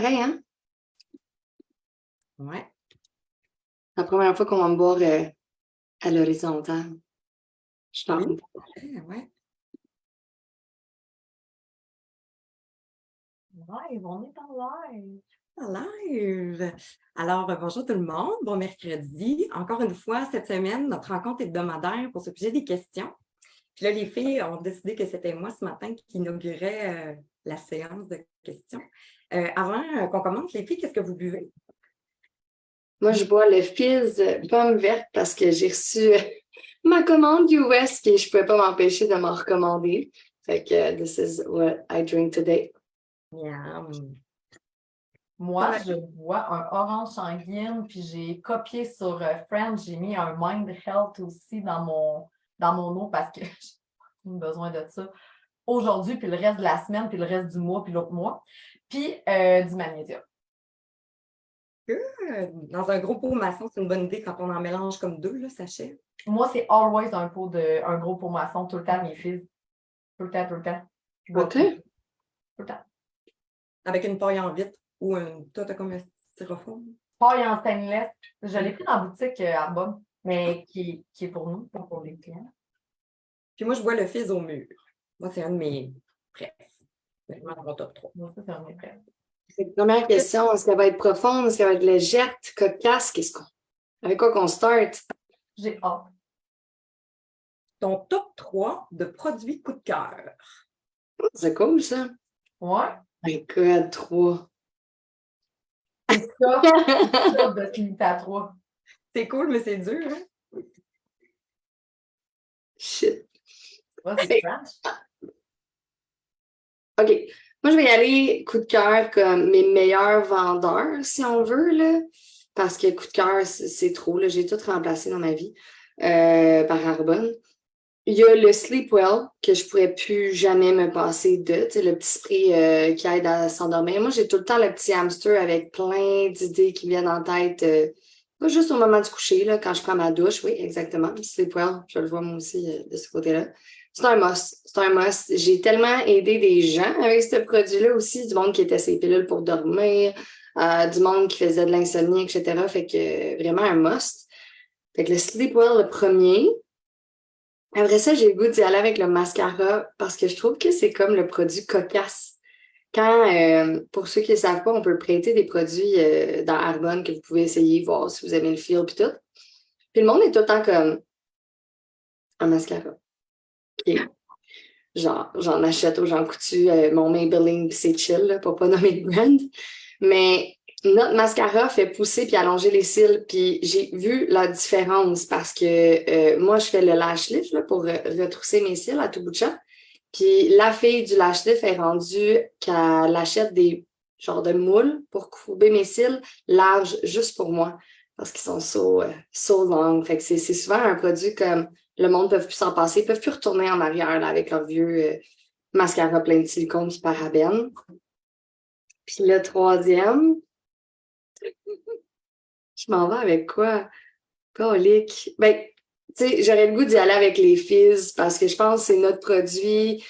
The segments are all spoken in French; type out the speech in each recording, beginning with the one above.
pareil, hein? Ouais. La première fois qu'on va me voir à l'horizontale. Je t'en Oui. Ouais. Live, on est en live. Live! Alors, bonjour tout le monde, bon mercredi. Encore une fois, cette semaine, notre rencontre hebdomadaire pour se poser des questions. Puis là, les filles ont décidé que c'était moi ce matin qui inaugurait la séance de questions. Avant qu'on commence, les filles, qu'est-ce que vous buvez? Moi, je bois le fizz pomme verte parce que j'ai reçu ma commande US et je ne pouvais pas m'empêcher de m'en recommander. Fait que this is what I drink today. Miam. Moi, je bois un orange sanguine, puis j'ai copié sur Friends, j'ai mis un Mind Health aussi dans mon eau parce que j'ai besoin de ça aujourd'hui, puis le reste de la semaine, puis le reste du mois, puis l'autre mois. Puis du magnésium. Dans un gros pot maçon, c'est une bonne idée quand on en mélange comme deux, là, sachets. Moi, c'est always un gros pot maçon, tout le temps, mes filles. Tout le temps, tout le temps. Je bois OK. tout le temps. Avec une paille en vitre ou un... Toi, t'as comme un styrofoam? Paille en stainless. Je l'ai pris dans la boutique Arbonne, mais qui est pour nous, pas pour les clients. Puis moi, je bois le fizz au mur. Moi, c'est un de mes préfs. C'est mon top 3. Moi, ça, c'est un de mes préférés. Première question, est-ce qu'elle va être profonde? Est-ce qu'elle va être légère, cocasse? Avec quoi qu'on start? J'ai hâte. Ton top 3 de produits coup de cœur. C'est cool, ça. Ouais. My God, 3. C'est ça. De se limiter à 3. C'est cool, mais c'est dur, hein? Shit. Ouais, c'est French. OK. Moi, je vais y aller coup de cœur comme mes meilleurs vendeurs, si on veut, là. Parce que coup de cœur, c'est trop, là. J'ai tout remplacé dans ma vie par Arbonne. Il y a le Sleepwell, que je pourrais plus jamais me passer de, tu sais, le petit spray qui aide à s'endormir. Moi, j'ai tout le temps le petit hamster avec plein d'idées qui viennent en tête. Pas juste au moment du coucher, là, quand je prends ma douche. Oui, exactement. Sleepwell, je le vois moi aussi de ce côté-là. C'est un must. C'est un must. J'ai tellement aidé des gens avec ce produit-là aussi, du monde qui était ses pilules pour dormir, du monde qui faisait de l'insomnie, etc. Fait que vraiment un must. Fait que le Sleepwell, le premier. Après ça, j'ai le goût d'y aller avec le mascara parce que je trouve que c'est comme le produit cocasse. Quand, pour ceux qui ne savent pas, on peut prêter des produits dans Arbonne que vous pouvez essayer, voir si vous aimez le feel puis tout. Puis le monde est tout le temps comme un mascara. OK. Genre, j'en achète aux gens coutus mon Maybelline puis c'est chill, là, pour pas nommer le brand. Mais notre mascara fait pousser puis allonger les cils. Puis j'ai vu la différence parce que moi, je fais le lash lift là, pour retrousser mes cils à tout bout de champ. Puis la fille du lash lift est rendue qu'elle achète des genres de moules pour courber mes cils larges juste pour moi parce qu'ils sont so long. Fait que c'est souvent un produit comme le monde ne peut plus s'en passer. Ils ne peuvent plus retourner en arrière là, avec leur vieux mascara plein de silicone et parabènes. Puis le troisième, je m'en vais avec quoi? Colique. Ben, tu sais, j'aurais le goût d'y aller avec les fizz parce que je pense que c'est notre produit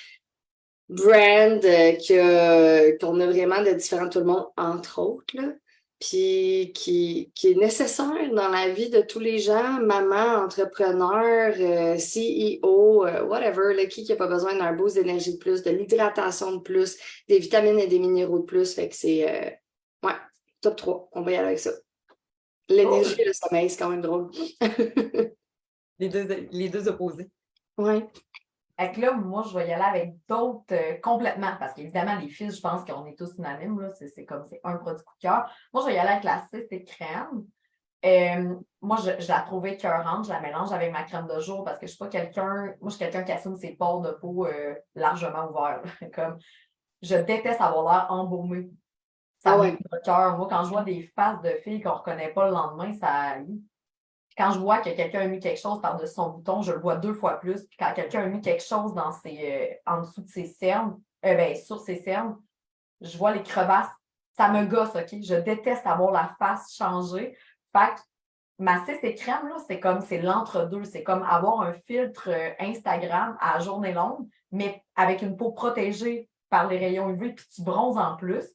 brand qu'on a vraiment de différent de tout le monde, entre autres, là. Puis qui est nécessaire dans la vie de tous les gens, maman, entrepreneur, CEO, whatever, là, qui n'a pas besoin d'un boost d'énergie de plus, de l'hydratation de plus, des vitamines et des minéraux de plus. Fait que c'est, ouais, top 3. On va y aller avec ça. L'énergie et le sommeil, c'est quand même drôle. Les deux opposés. Ouais. Fait que là, moi, je vais y aller avec d'autres complètement, parce qu'évidemment, les fils, je pense qu'on est tous unanimes, là, c'est comme c'est un produit coup de cœur. Moi, je vais y aller avec la cystée crème. Moi, je la trouvais écœurante, je la mélange avec ma crème de jour parce que je suis pas quelqu'un, moi, je suis quelqu'un qui assume ses pores de peau largement ouverts. Comme, je déteste avoir l'air embaumé. Ça me met le cœur. Moi, quand je vois des faces de filles qu'on ne reconnaît pas le lendemain, ça. Quand je vois que quelqu'un a mis quelque chose par-dessus son bouton, je le vois 2 fois plus. Puis quand quelqu'un a mis quelque chose dans en dessous de ses cernes, sur ses cernes, je vois les crevasses. Ça me gosse, OK? Je déteste avoir la face changée. Fait que ma cystée crème, là, c'est l'entre-deux. C'est comme avoir un filtre Instagram à journée longue, mais avec une peau protégée par les rayons UV, puis tu bronzes en plus.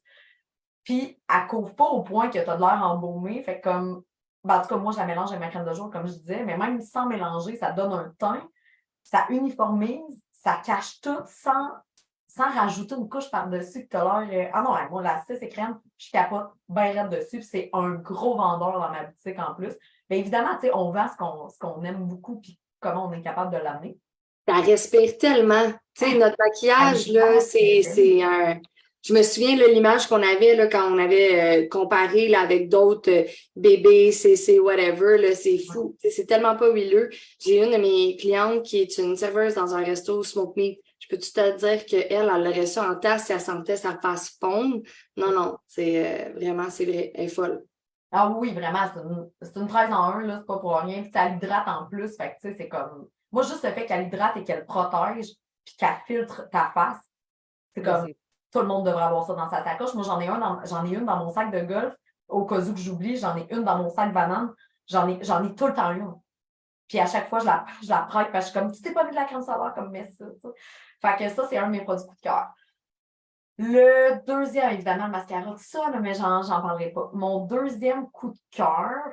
Puis, elle couvre pas au point que tu as de l'air embaumé. Fait que comme, ben, en tout cas, moi, je la mélange avec ma crème de jour, comme je disais, mais même sans mélanger, ça donne un teint, ça uniformise, ça cache tout sans rajouter une couche par-dessus que tu as l'air. Ah non, ouais, moi, la 6 et crème, je capote bien raide dessus. Puis c'est un gros vendeur dans ma boutique en plus. Mais évidemment, tu sais, on vend ce qu'on aime beaucoup, puis comment on est capable de l'amener. Ça respire tellement. Tu sais, notre maquillage, là, c'est un. Je me souviens, là, l'image qu'on avait là, quand on avait comparé là, avec d'autres bébés, CC, whatever, là, c'est fou. Tu sais, c'est tellement pas huileux. J'ai une de mes clientes qui est une serveuse dans un resto Smoke Meat. Je peux-tu te dire qu'elle, elle aurait ça en tasse si elle sentait sa face fondre? Non, non, c'est vraiment, c'est vrai, elle est folle. Ah oui, vraiment, c'est une 13 en 1, là, c'est pas pour rien. Puis ça l'hydrate en plus. Fait que, tu sais, c'est comme. Moi, juste le fait qu'elle hydrate et qu'elle protège, puis qu'elle filtre ta face, c'est comme. Tout le monde devrait avoir ça dans sa sacoche. Moi, j'en ai une dans mon sac de golf. Au cas où que j'oublie, j'en ai une dans mon sac banane. J'en ai tout le temps une. Puis à chaque fois, je la prête parce que je suis comme, tu t'es pas mis de la crème solaire comme mais ça. Fait que ça, c'est un de mes produits coup de cœur. Le deuxième, évidemment, le mascara, tout ça, là, mais j'en parlerai pas. Mon deuxième coup de cœur,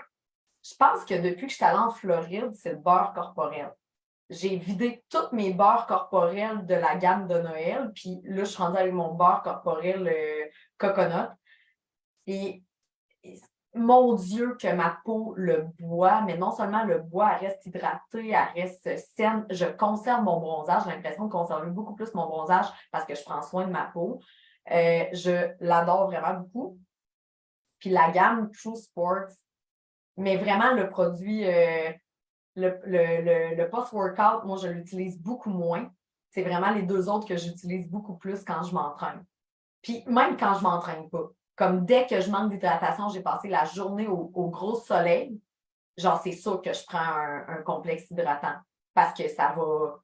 je pense que depuis que je suis allée en Floride, c'est le beurre corporel. J'ai vidé tous mes beurres corporels de la gamme de Noël, puis là, je suis rendue avec mon beurre corporel coconut. Et mon Dieu, que ma peau le boit, mais non seulement le boit, elle reste hydratée, elle reste saine. Je conserve mon bronzage. J'ai l'impression de conserver beaucoup plus mon bronzage parce que je prends soin de ma peau. Je l'adore vraiment beaucoup. Puis la gamme True Sports, mais vraiment le produit, le post-workout, moi, je l'utilise beaucoup moins. C'est vraiment les deux autres que j'utilise beaucoup plus quand je m'entraîne. Puis même quand je m'entraîne pas. Comme dès que je manque d'hydratation, j'ai passé la journée au gros soleil, genre c'est sûr que je prends un complexe hydratant parce que ça va.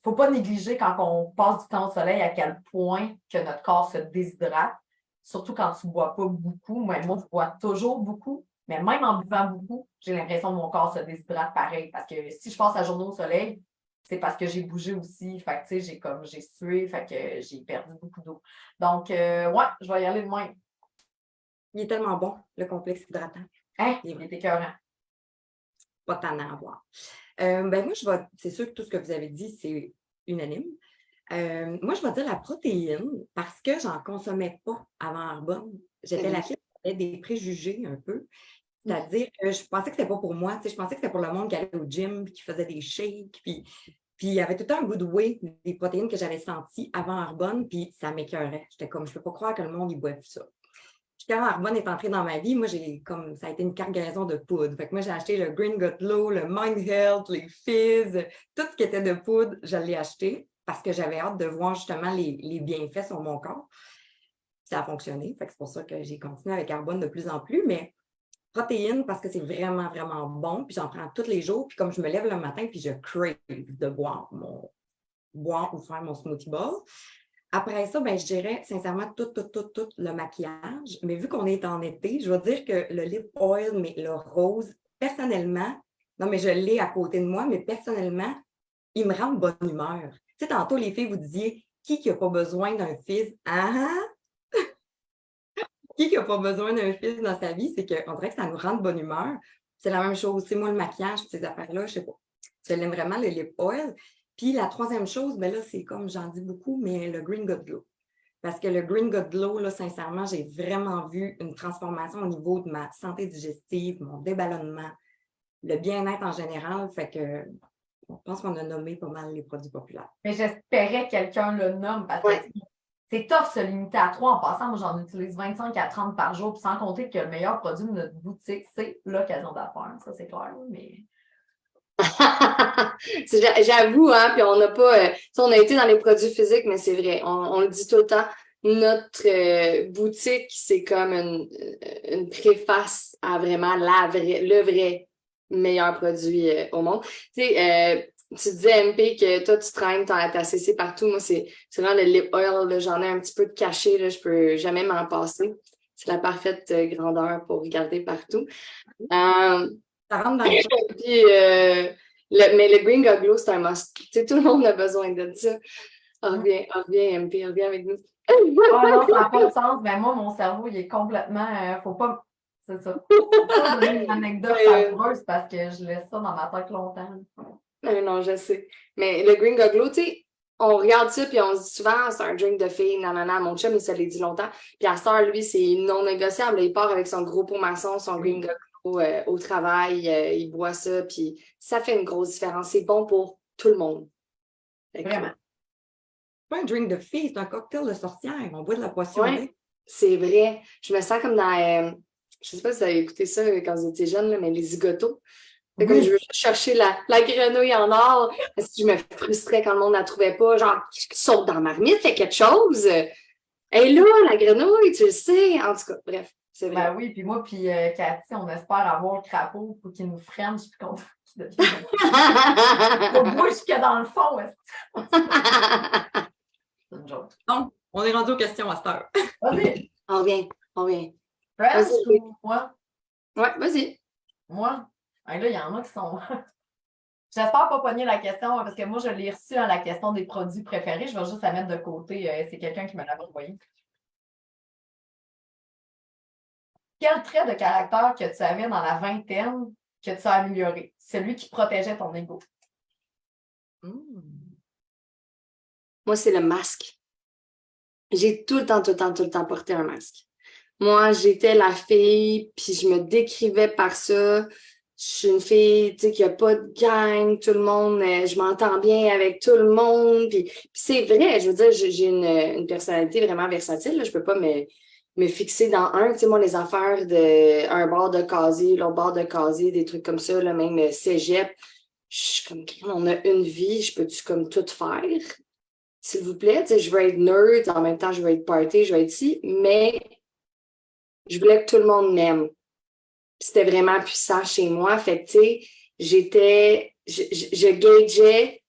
Faut pas négliger quand on passe du temps au soleil à quel point que notre corps se déshydrate, surtout quand tu ne bois pas beaucoup. Moi, je bois toujours beaucoup, mais même en buvant beaucoup, j'ai l'impression que mon corps se déshydrate pareil parce que si je passe la journée au soleil, c'est parce que j'ai bougé aussi. Fait que, tu sais, j'ai sué, fait que j'ai perdu beaucoup d'eau. Donc, ouais, je vais y aller de même. Il est tellement bon, le complexe hydratant. Hein? Il est écœurant. Pas tannant à boire. Moi, c'est sûr que tout ce que vous avez dit, c'est unanime. Moi, je vais dire la protéine parce que j'en consommais pas avant Arbonne. J'étais la fille qui avait des préjugés un peu. C'est-à-dire que je pensais que c'était pas pour moi. Je pensais que c'était pour le monde qui allait au gym, puis qui faisait des shakes, puis il y avait tout le temps un good way des protéines que j'avais senties avant Arbonne, puis ça m'écœurait. J'étais comme, je peux pas croire que le monde y boive ça. Puis quand Arbonne est entrée dans ma vie, moi, ça a été une cargaison de poudre. Fait que moi, j'ai acheté le Green Gut Low, le Mind Health, les Fizz, tout ce qui était de poudre, je l'ai acheté parce que j'avais hâte de voir justement les bienfaits sur mon corps. Ça a fonctionné. Fait que c'est pour ça que j'ai continué avec Arbonne de plus en plus. Mais protéines, parce que c'est vraiment, vraiment bon. Puis j'en prends tous les jours. Puis comme je me lève le matin, puis je crave de boire ou faire mon smoothie bowl. Après ça, je dirais sincèrement tout le maquillage. Mais vu qu'on est en été, je vais dire que le lip oil, mais le rose, personnellement, non, mais je l'ai à côté de moi, mais personnellement, il me rend de bonne humeur. Tu sais, tantôt, les filles, vous disiez, qui n'a pas besoin d'un fizz? Ah! Qui n'a pas besoin d'un fizz dans sa vie? C'est qu'on dirait que ça nous rend de bonne humeur. C'est la même chose. C'est moi, le maquillage, ces affaires-là, je sais pas. Je l'aime vraiment, le lip oil. Puis la troisième chose, là, c'est comme j'en dis beaucoup, mais le Green Gut Glow. Parce que le Green Gut Glow, là, sincèrement, j'ai vraiment vu une transformation au niveau de ma santé digestive, mon déballonnement, le bien-être en général. Fait que je pense qu'on a nommé pas mal les produits populaires. Mais j'espérais que quelqu'un le nomme parce que c'est tough se limiter à 3. En passant, moi, j'en utilise 25 à 30 par jour, puis sans compter que le meilleur produit de notre boutique, c'est l'occasion d'affaires. Ça, c'est clair, mais... J'avoue, hein, puis on n'a pas. On a été dans les produits physiques, mais c'est vrai, on le dit tout le temps. Notre boutique, c'est comme une préface à vraiment le vrai meilleur produit au monde. Tu sais, tu disais, MP, que toi, tu traînes ta CC partout. Moi, c'est vraiment le lip oil. Là, j'en ai un petit peu de caché. Là, je peux jamais m'en passer. C'est la parfaite grandeur pour regarder partout. Ça rentre dans le Puis, mais le Green Gut Glow, c'est un must. Tu sais, tout le monde a besoin de ça. Reviens, MP, reviens avec nous. Ah non, ça n'a pas de sens. Mais moi, mon cerveau, il est complètement. Faut pas. C'est ça. Faut pas me donner une anecdote savoureuse parce que je laisse ça dans ma tête longtemps. Non, je sais. Mais le Green Gogglo, tu sais, on regarde ça, puis on se dit souvent, c'est un drink de fille, nanana. Mon chum, il se l'est dit longtemps. Puis à cette heure, lui, c'est non négociable. Il part avec son gros pot maçon, son Green Gogglo au travail, il boit ça, puis ça fait une grosse différence. C'est bon pour tout le monde. Vraiment. C'est pas un drink de fille, c'est un cocktail de sorcière. On boit de la potion Oui, avec. c'est vrai. Je me sens comme dans. Je sais pas si vous avez écouté ça quand vous étiez jeune, là, mais les zigotos. Fait que je veux chercher la grenouille en or parce que je me frustrais quand le monde ne la trouvait pas. Genre, saute dans la marmite, fais quelque chose. Elle est là, la grenouille, tu le sais. En tout cas, bref, c'est vrai. Ben oui, puis moi, puis Cathy, on espère avoir le crapaud pour qu'il nous freine, puis qu'on devienne. On bouge jusque dans le fond. C'est une joke. Donc, on est rendu aux questions à cette heure. Vas-y. On vient, on vient. French Vas-y. ou moi? Ouais, vas-y. Moi? Hey, là, il y en a qui sont. J'espère pas pogner la question parce que moi, je l'ai reçue à la question des produits préférés. Je vais juste la mettre de côté. C'est quelqu'un qui me l'avait envoyé. Quel trait de caractère que tu avais dans la vingtaine que tu as amélioré? Celui qui protégeait ton ego. Moi, c'est le masque. J'ai tout le temps porté un masque. Moi, j'étais la fille, puis je me décrivais par ça. Je suis une fille, tu sais, qui a pas de gang, tout le monde, je m'entends bien avec tout le monde. Puis c'est vrai, je veux dire, j'ai une personnalité vraiment versatile. Là, je peux pas me fixer dans un. Tu sais, moi, les affaires de un bord de casier, l'autre bord de casier, des trucs comme ça, là, même cégep. Je suis comme, on a une vie, je peux-tu comme tout faire? S'il vous plaît, tu sais, je veux être nerd, en même temps, je veux être party, je veux être ici, mais je voulais que tout le monde m'aime. C'était vraiment puissant chez moi. Fait que, tu sais, je gageais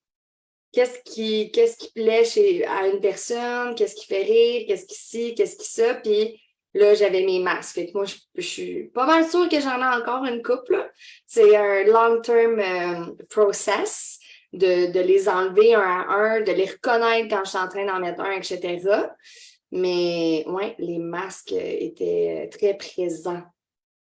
qu'est-ce qui plaît à une personne, qu'est-ce qui fait rire, qu'est-ce qui ci, qu'est-ce qui ça. Puis là, j'avais mes masques. Fait que moi, je suis pas mal sûre que j'en ai encore une couple. C'est un long-term process de les enlever un à un, de les reconnaître quand je suis en train d'en mettre un, etc. Mais ouais, les masques étaient très présents.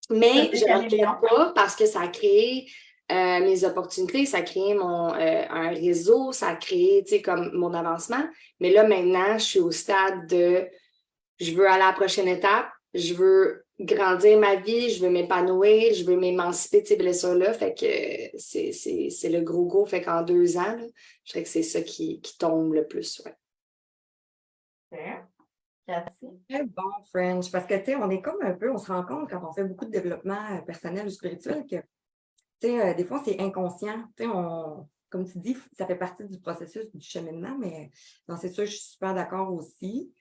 Mais je ne regrette pas parce que ça a créé mes opportunités, ça a créé un réseau, ça a créé, tu sais, comme mon avancement. Mais là, maintenant, je suis au stade de je veux aller à la prochaine étape, je veux grandir ma vie, je veux m'épanouir, je veux m'émanciper de ces blessures-là. Fait que c'est le gros. Fait qu'en 2 ans, là, je dirais que c'est ça qui tombe le plus. Ouais. Très bon, French, parce que, tu sais, on est comme un peu, on se rend compte quand on fait beaucoup de développement personnel ou spirituel que, tu sais, des fois, c'est inconscient. Tu sais, comme tu dis, ça fait partie du processus du cheminement, mais non, c'est sûr, je suis super d'accord aussi.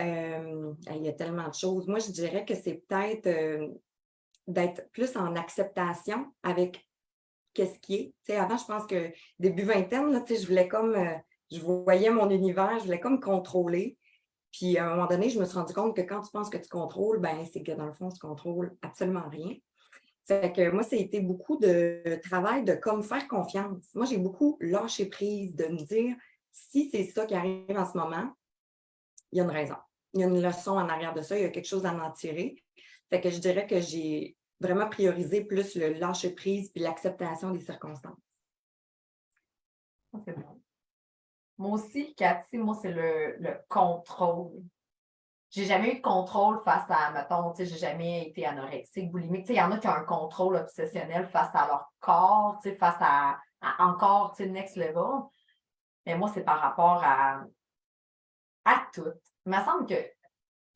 Il y a tellement de choses. Moi, je dirais que c'est peut-être d'être plus en acceptation avec qu'est-ce qui est. Tu sais, avant, je pense que début vingtaine, là, tu sais, je voulais comme, je voyais mon univers, je voulais comme contrôler. Puis, à un moment donné, je me suis rendu compte que quand tu penses que tu contrôles, ben c'est que dans le fond, tu contrôles absolument rien. Fait que moi, ça a été beaucoup de travail de comme faire confiance. Moi, j'ai beaucoup lâché prise, de me dire, si c'est ça qui arrive en ce moment, il y a une raison. Il y a une leçon en arrière de ça, il y a quelque chose à en tirer. Fait que je dirais que j'ai vraiment priorisé plus le lâcher prise puis l'acceptation des circonstances. C'est bon. Moi aussi, Cathy, moi, c'est le contrôle. J'ai jamais eu de contrôle face à, mettons, tu sais, j'ai jamais été anorexique, boulimique. Tu sais, il y en a qui ont un contrôle obsessionnel face à leur corps, tu sais, face à encore, tu sais, next level. Mais moi, c'est par rapport à tout. Il me semble que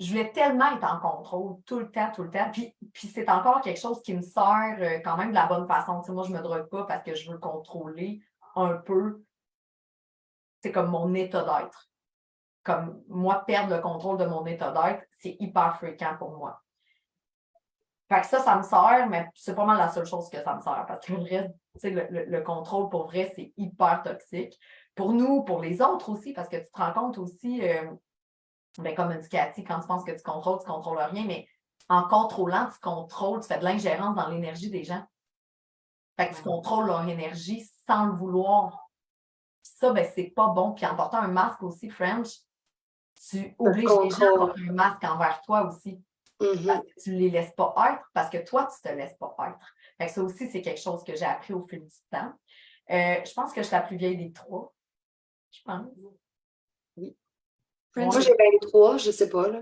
je voulais tellement être en contrôle tout le temps. Puis c'est encore quelque chose qui me sert quand même de la bonne façon. Tu sais, moi, je ne me drogue pas parce que je veux contrôler un peu. C'est comme mon état d'être. Comme moi, perdre le contrôle de mon état d'être, c'est hyper fréquent pour moi. Fait que ça me sert, mais c'est pas mal la seule chose que ça me sert. Parce que le reste, tu sais, le contrôle, pour vrai, c'est hyper toxique. Pour nous, pour les autres aussi, parce que tu te rends compte aussi, ben, comme dit Cathy, quand tu penses que tu contrôles rien, mais en contrôlant, tu contrôles, tu fais de l'ingérence dans l'énergie des gens. Fait que tu contrôles leur énergie sans le vouloir. Puis ça, ben, c'est pas bon. Puis en portant un masque aussi, French, tu obliges les gens à porter un masque envers toi aussi. Parce que tu ne les laisses pas être, parce que toi, tu ne te laisses pas être. Fait que ça aussi, c'est quelque chose que j'ai appris au fil du temps. Je pense que je suis la plus vieille des trois. Je pense. Oui. Moi, j'ai 23, je ne sais pas. Là.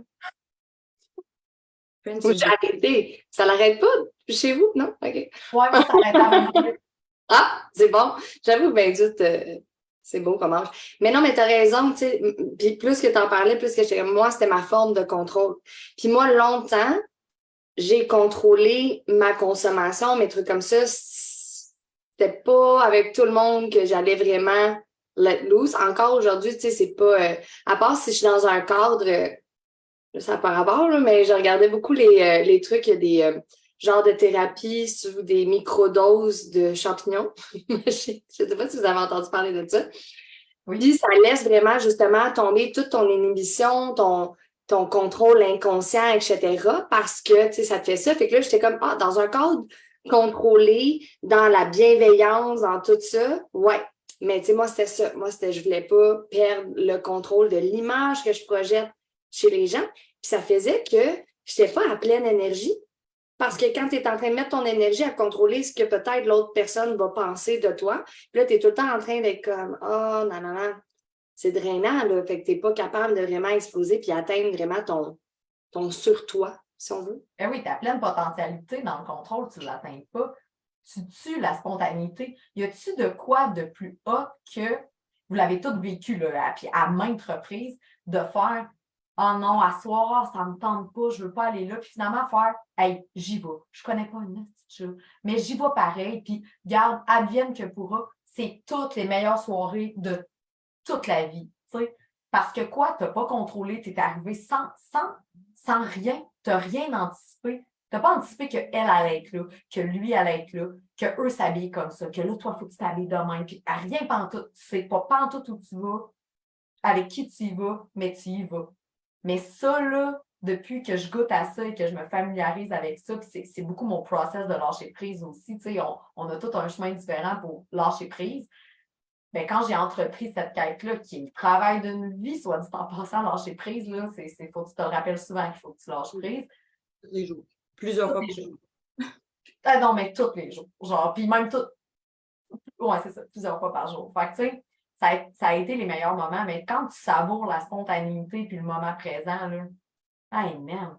J'ai arrêté. Ça l'arrête pas chez vous, non? OK. Oui, moi, ça arrête à 28. Ah, c'est bon. J'avoue, 28, c'est beau comme âge. Mais non, mais tu as raison, tu sais. Puis plus que tu en parlais, plus que moi, c'était ma forme de contrôle. Puis moi, longtemps, j'ai contrôlé ma consommation, mes trucs comme ça. C'était pas avec tout le monde que j'allais vraiment let loose. Encore aujourd'hui, tu sais, c'est pas... à part si je suis dans un cadre... ça n'a pas rapport, là, mais je regardais beaucoup les trucs, il y a des genres de thérapies sous des microdoses de champignons. Je ne sais pas si vous avez entendu parler de ça. Oui. Puis ça laisse vraiment justement tomber toute ton inhibition, ton contrôle inconscient, etc. Parce que, tu sais, ça te fait ça. Fait que là, j'étais comme, dans un cadre contrôlé, dans la bienveillance, dans tout ça, ouais. Mais tu sais, moi, c'était ça. Moi, je voulais pas perdre le contrôle de l'image que je projette chez les gens. Puis ça faisait que je n'étais pas à pleine énergie. Parce que quand tu es en train de mettre ton énergie à contrôler ce que peut-être l'autre personne va penser de toi, puis là, tu es tout le temps en train d'être comme oh, non, non, non. C'est drainant, là. Fait que tu n'es pas capable de vraiment exploser puis atteindre vraiment ton sur-toi, si on veut. Ben oui, ta pleine potentialité dans le contrôle, tu ne l'atteins pas. Tu tues la spontanéité. Y a-tu de quoi de plus haut que, vous l'avez tous vécu, là, puis à maintes reprises, de faire oh non, à soir, ça me tente pas, je veux pas aller là. Puis finalement, faire hey, j'y vais. Je connais pas une petite chose, mais j'y vais pareil. Puis, garde, advienne que pourra. C'est toutes les meilleures soirées de toute la vie. T'sais. Parce que quoi, tu n'as pas contrôlé, tu es arrivé sans rien, tu n'as rien anticipé. Tu n'as pas anticipé qu'elle allait être là, que lui allait être là, qu'eux s'habillent comme ça, que là, toi, il faut que tu t'habilles de même. Puis, à rien pantoute, tu sais pas pantoute où tu vas, avec qui tu y vas, mais tu y vas. Mais ça, là, depuis que je goûte à ça et que je me familiarise avec ça, c'est beaucoup mon process de lâcher prise aussi. Tu sais, on a tout un chemin différent pour lâcher prise. Mais quand j'ai entrepris cette quête-là, qui est le travail d'une vie, soit dit en passant, lâcher prise, là, faut que tu te rappelles souvent qu'il faut que tu lâches prise. Tous les jours. Plusieurs fois par jour. Ah non, mais tous les jours. Genre, puis même tout. Ouais, c'est ça, plusieurs fois par jour. Fait que, tu sais, ça a été les meilleurs moments, mais quand tu savoures la spontanéité puis le moment présent, là, hey man,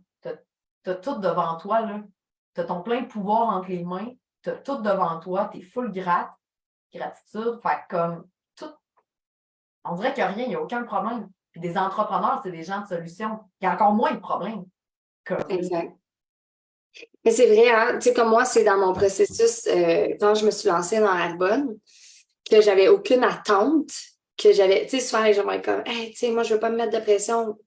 t'as tout devant toi, là. T'as ton plein de pouvoir entre les mains, t'as tout devant toi, t'es full gratitude, fait comme tout. On dirait qu'il n'y a rien, il n'y a aucun problème. Puis des entrepreneurs, c'est des gens de solution. Il y a encore moins de problèmes. Exact. Mais c'est vrai, hein? Tu sais, comme moi, c'est dans mon processus, quand je me suis lancée dans Arbonne, que j'avais aucune attente, que j'avais, tu sais, souvent les gens vont être comme, hey, tu sais, moi, je veux pas me mettre de pression.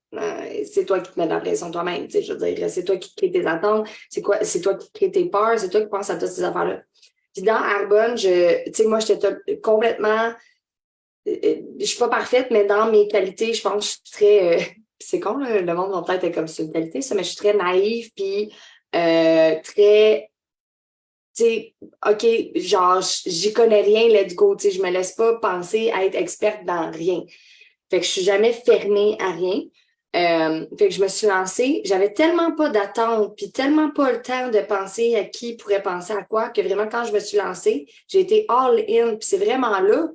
C'est toi qui te mets de la pression toi-même, tu sais, je veux dire, c'est toi qui crée tes attentes, c'est toi qui crée tes peurs, c'est toi qui penses à toutes ces affaires-là. Puis dans Arbonne, tu sais, moi, j'étais complètement, je suis pas parfaite, mais dans mes qualités, je pense que je suis très, c'est con, là, le monde va peut-être être comme c'est une qualité, ça, mais je suis très naïve, puis très, tu sais, OK, genre, j'y connais rien, let's go, tu sais, je me laisse pas penser à être experte dans rien. Fait que je suis jamais fermée à rien. Fait que je me suis lancée, j'avais tellement pas d'attente, puis tellement pas le temps de penser à qui pourrait penser à quoi, que vraiment, quand je me suis lancée, j'ai été all in, puis c'est vraiment là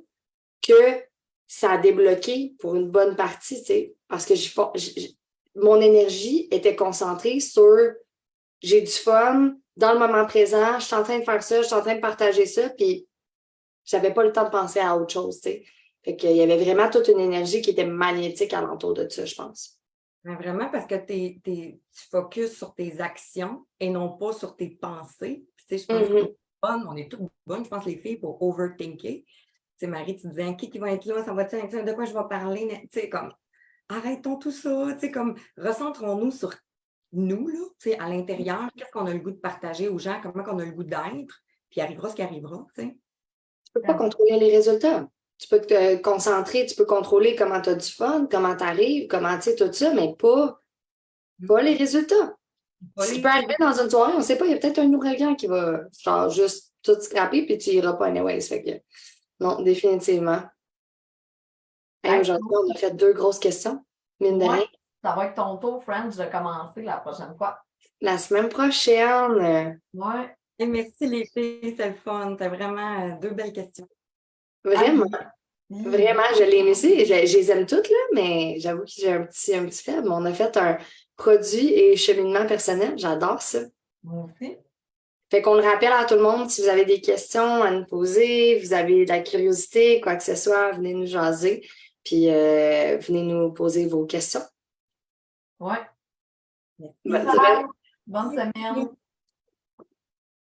que ça a débloqué pour une bonne partie, tu sais, parce que mon énergie était concentrée sur j'ai du fun dans le moment présent, je suis en train de faire ça, je suis en train de partager ça, puis j'avais pas le temps de penser à autre chose, tu sais. Fait qu'il y avait vraiment toute une énergie qui était magnétique alentour de ça, je pense. Mais vraiment parce que tu focuses sur tes actions et non pas sur tes pensées. Puis, tu sais, je pense qu'on est toutes bonnes, je pense, les filles, pour overthinker. Tu sais, Marie, tu disais, qui va être là, ça va être de quoi je vais parler? Tu sais, comme, arrêtons tout ça, tu sais, comme, recentrons-nous sur nous, là, tu sais, à l'intérieur, qu'est-ce qu'on a le goût de partager aux gens, comment on a le goût d'être, puis arrivera ce qui arrivera, tu sais. Tu peux pas contrôler les résultats. Tu peux te concentrer, tu peux contrôler comment tu as du fun, comment tu arrives, comment tu sais, tout ça, mais pas les résultats. Ce qui peut arriver dans une soirée, on ne sait pas, il y a peut-être un ouragan qui va genre juste tout scraper, puis tu n'iras pas anyways. Fait que, non, définitivement. Hey, aujourd'hui, on a fait 2 grosses questions. Mine de rien. Ouais, ça va être ton tour, French, de commencer la prochaine fois. La semaine prochaine, Ouais. Et merci les filles, c'est le fun. T'as vraiment deux belles questions. vraiment, Oui. vraiment, je l'ai aimé. Je les aime toutes, là, mais j'avoue que j'ai un petit faible. On a fait un produit et cheminement personnel. J'adore ça. Moi aussi. Fait qu'on le rappelle à tout le monde, si vous avez des questions à nous poser, vous avez de la curiosité, quoi que ce soit, venez nous jaser, puis venez nous poser vos questions. Ouais. Bonne Bye. semaine. Bonne semaine.